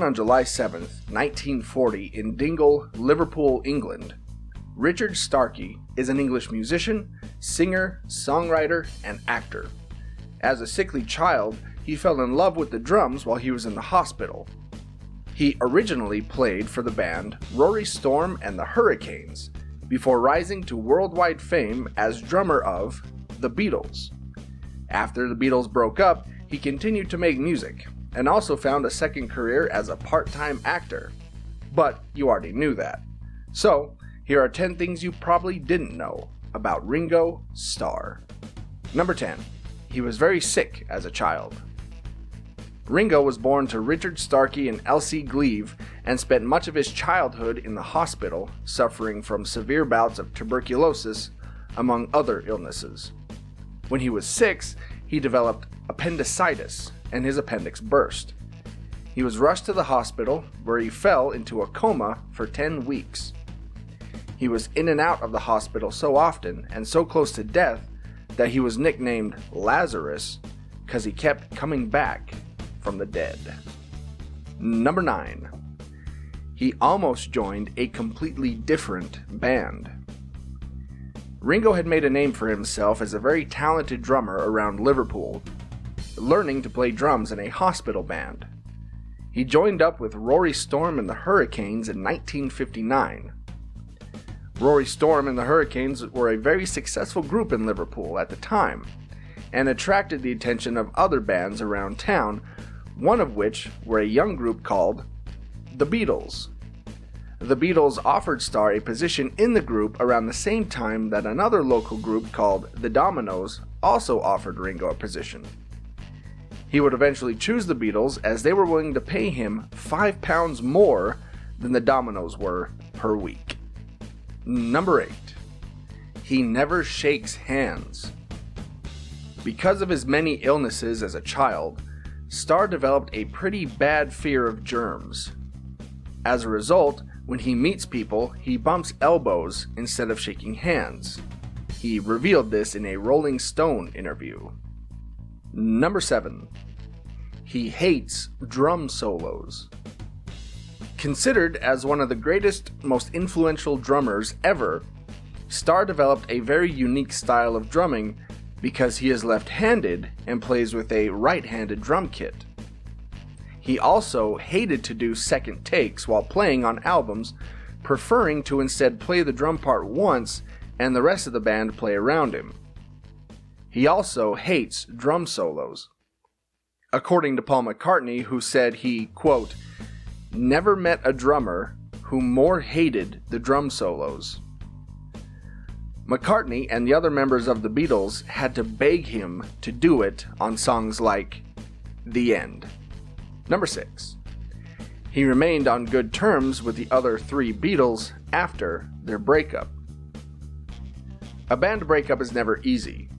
Born on July 7, 1940 in Dingle, Liverpool, England, Richard Starkey is an English musician, singer, songwriter, and actor. As a sickly child, he fell in love with the drums while he was in the hospital. He originally played for the band Rory Storm and the Hurricanes, before rising to worldwide fame as drummer of the Beatles. After the Beatles broke up, he continued to make music, and also found a second career as a part-time actor. But you already knew that. So, here are 10 things you probably didn't know about Ringo Starr. Number 10. He was very sick as a child. Ringo was born to Richard Starkey and Elsie Gleave and spent much of his childhood in the hospital, suffering from severe bouts of tuberculosis, among other illnesses. When he was 6, he developed appendicitis, and his appendix burst. He was rushed to the hospital, where he fell into a coma for 10 weeks. He was in and out of the hospital so often and so close to death that he was nicknamed Lazarus because he kept coming back from the dead. Number 9. He almost joined a completely different band. Ringo had made a name for himself as a very talented drummer around Liverpool, learning to play drums in a hospital band. He joined up with Rory Storm and the Hurricanes in 1959. Rory Storm and the Hurricanes were a very successful group in Liverpool at the time, and attracted the attention of other bands around town, one of which were a young group called the Beatles. The Beatles offered Starr a position in the group around the same time that another local group called the Dominoes also offered Ringo a position. He would eventually choose the Beatles as they were willing to pay him £5 more than the Dominoes were per week. Number 8. He never shakes hands. Because of his many illnesses as a child, Starr developed a pretty bad fear of germs. As a result, when he meets people, he bumps elbows instead of shaking hands. He revealed this in a Rolling Stone interview. Number 7. He hates drum solos. Considered as one of the greatest, most influential drummers ever, Starr developed a very unique style of drumming because he is left-handed and plays with a right-handed drum kit. He also hated to do second takes while playing on albums, preferring to instead play the drum part once and the rest of the band play around him. He also hates drum solos. According to Paul McCartney, who said he, quote, never met a drummer who more hated the drum solos. McCartney and the other members of the Beatles had to beg him to do it on songs like The End. Number 6. He remained on good terms with the other 3 Beatles after their breakup. A band breakup is never easy.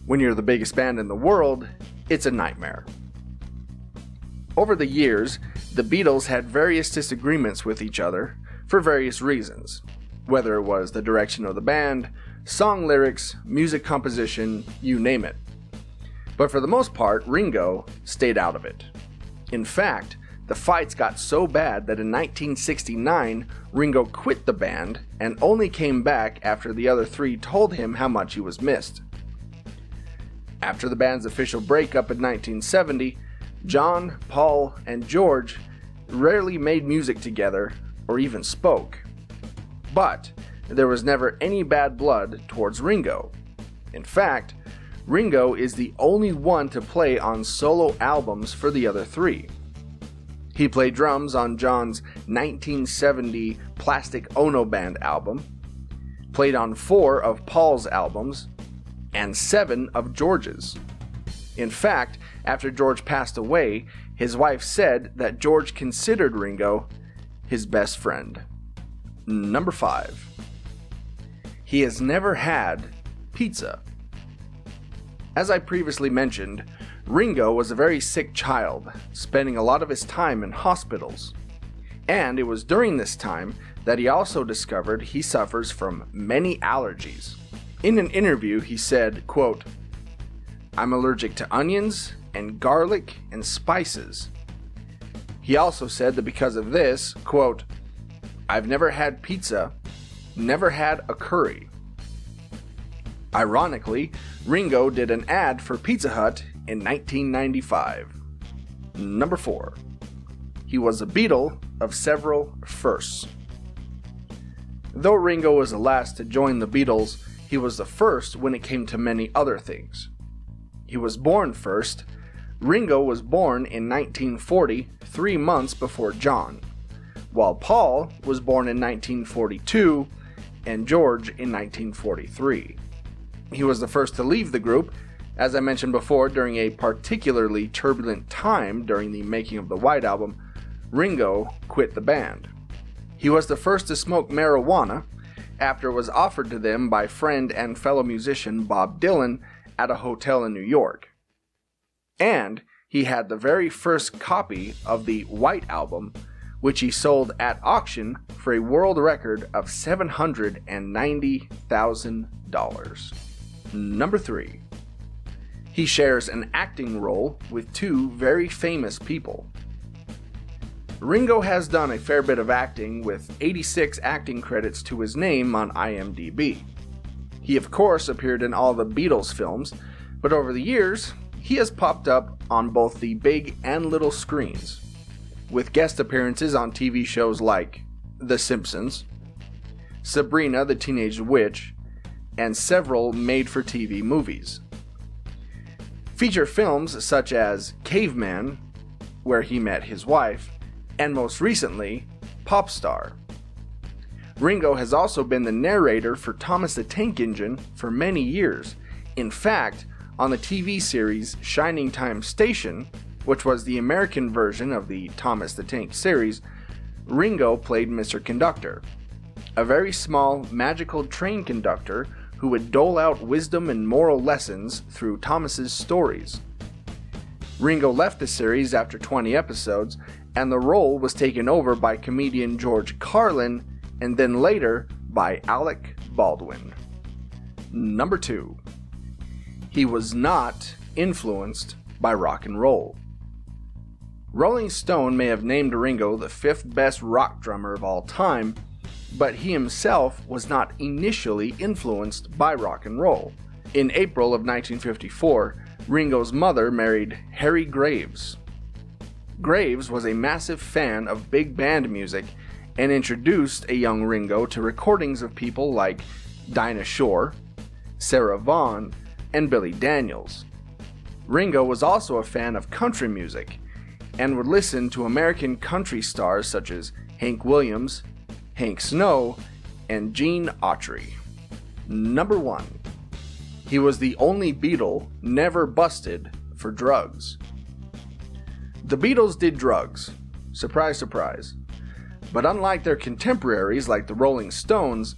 When you're the biggest band in the world, it's a nightmare. Over the years, the Beatles had various disagreements with each other for various reasons, whether it was the direction of the band, song lyrics, music composition, you name it. But for the most part, Ringo stayed out of it. In fact, the fights got so bad that in 1969, Ringo quit the band and only came back after the other 3 told him how much he was missed. After the band's official breakup in 1970, John, Paul, and George rarely made music together or even spoke. But there was never any bad blood towards Ringo. In fact, Ringo is the only one to play on solo albums for the other 3. He played drums on John's 1970 Plastic Ono Band album, played on 4 of Paul's albums, and 7 of George's. In fact, after George passed away, his wife said that George considered Ringo his best friend. Number 5. He has never had pizza. As I previously mentioned, Ringo was a very sick child, spending a lot of his time in hospitals. And it was during this time that he also discovered he suffers from many allergies. In an interview, he said, quote, I'm allergic to onions and garlic and spices. He also said that because of this, quote, "I've never had pizza, never had a curry." Ironically, Ringo did an ad for Pizza Hut in 1995. Number 4. He was a Beatle of several firsts. Though Ringo was the last to join the Beatles, he was the first when it came to many other things. He was born first. Ringo was born in 1940, 3 months before John, while Paul was born in 1942 and George in 1943. He was the first to leave the group. As I mentioned before, during a particularly turbulent time during the making of the White Album, Ringo quit the band. He was the first to smoke marijuana after it was offered to them by friend and fellow musician Bob Dylan at a hotel in New York. And he had the very first copy of the White Album, which he sold at auction for a world record of $790,000. Number 3. He shares an acting role with 2 very famous people. Ringo has done a fair bit of acting with 86 acting credits to his name on IMDb. He of course appeared in all the Beatles films, but over the years, he has popped up on both the big and little screens, with guest appearances on TV shows like The Simpsons, Sabrina the Teenage Witch, and several made-for-TV movies. Feature films such as Caveman, where he met his wife, and most recently, Pop Star. Ringo has also been the narrator for Thomas the Tank Engine for many years. In fact, on the TV series Shining Time Station, which was the American version of the Thomas the Tank series, Ringo played Mr. Conductor, a very small, magical train conductor who would dole out wisdom and moral lessons through Thomas's stories. Ringo left the series after 20 episodes, and the role was taken over by comedian George Carlin, and then later by Alec Baldwin. Number 2. He was not influenced by rock and roll. Rolling Stone may have named Ringo the 5th best rock drummer of all time, but he himself was not initially influenced by rock and roll. In April of 1954, Ringo's mother married Harry Graves. Graves was a massive fan of big band music and introduced a young Ringo to recordings of people like Dinah Shore, Sarah Vaughan, and Billy Daniels. Ringo was also a fan of country music and would listen to American country stars such as Hank Williams, Hank Snow, and Gene Autry. Number 1. He was the only Beatle never busted for drugs. The Beatles did drugs. Surprise, surprise. But unlike their contemporaries like the Rolling Stones,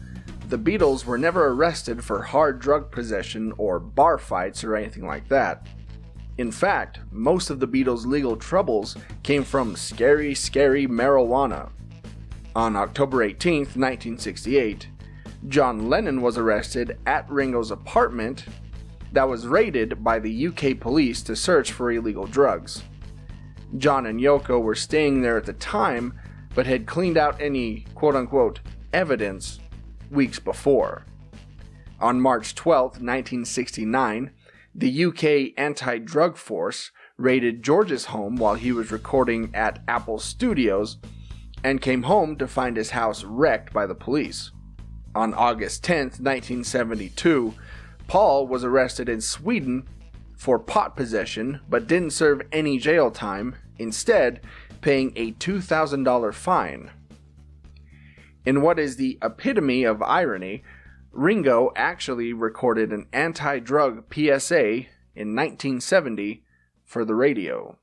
the Beatles were never arrested for hard drug possession or bar fights or anything like that. In fact, most of the Beatles' legal troubles came from scary marijuana. On October 18, 1968, John Lennon was arrested at Ringo's apartment that was raided by the UK police to search for illegal drugs. John and Yoko were staying there at the time, but had cleaned out any quote-unquote evidence weeks before. On March 12, 1969, the UK anti-drug force raided George's home while he was recording at Apple Studios and came home to find his house wrecked by the police. On August 10, 1972, Paul was arrested in Sweden for pot possession but didn't serve any jail time, instead paying a $2,000 fine. In what is the epitome of irony, Ringo actually recorded an anti-drug PSA in 1970 for the radio.